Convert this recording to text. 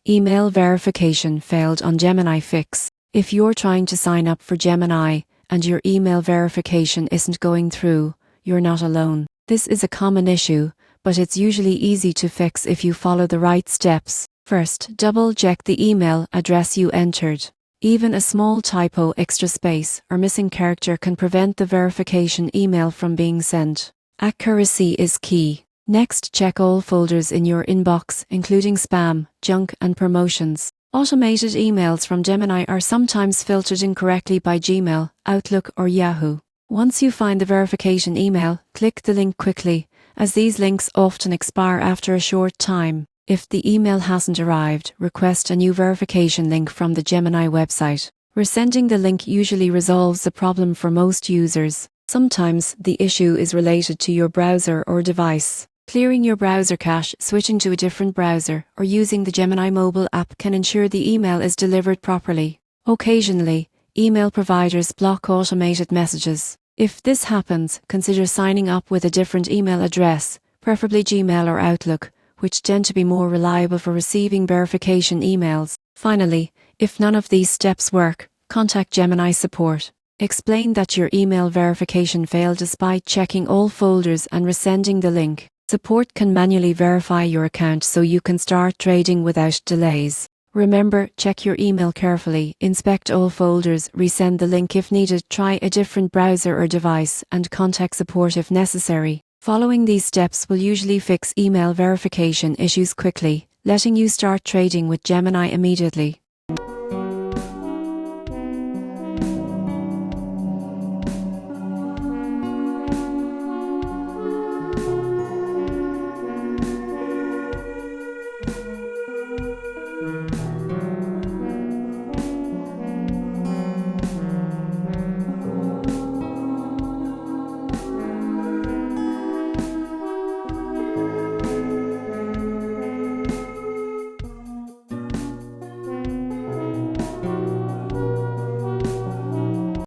Email verification failed on Gemini Fix. If you're trying to sign up for Gemini and your email verification isn't going through, you're not alone. This is a common issue, but it's usually easy to fix if you follow the right steps. First, double-check the email address you entered. Even a small typo, extra space, or missing character can prevent the verification email from being sent. Accuracy is key. Next, check all folders in your inbox, including spam, junk, and promotions. Automated emails from Gemini are sometimes filtered incorrectly by Gmail, Outlook, or Yahoo. Once you find the verification email, click the link quickly, as these links often expire after a short time. If the email hasn't arrived, request a new verification link from the Gemini website. Resending the link usually resolves the problem for most users. Sometimes the issue is related to your browser or device. Clearing your browser cache, switching to a different browser, or using the Gemini mobile app can ensure the email is delivered properly. Occasionally, email providers block automated messages. If this happens, consider signing up with a different email address, preferably Gmail or Outlook, which tend to be more reliable for receiving verification emails. Finally, if none of these steps work, contact Gemini support. Explain that your email verification failed despite checking all folders and resending the link. Support can manually verify your account so you can start trading without delays. Remember, check your email carefully, inspect all folders, resend the link if needed, try a different browser or device, and contact support if necessary. Following these steps will usually fix email verification issues quickly, letting you start trading with Gemini immediately.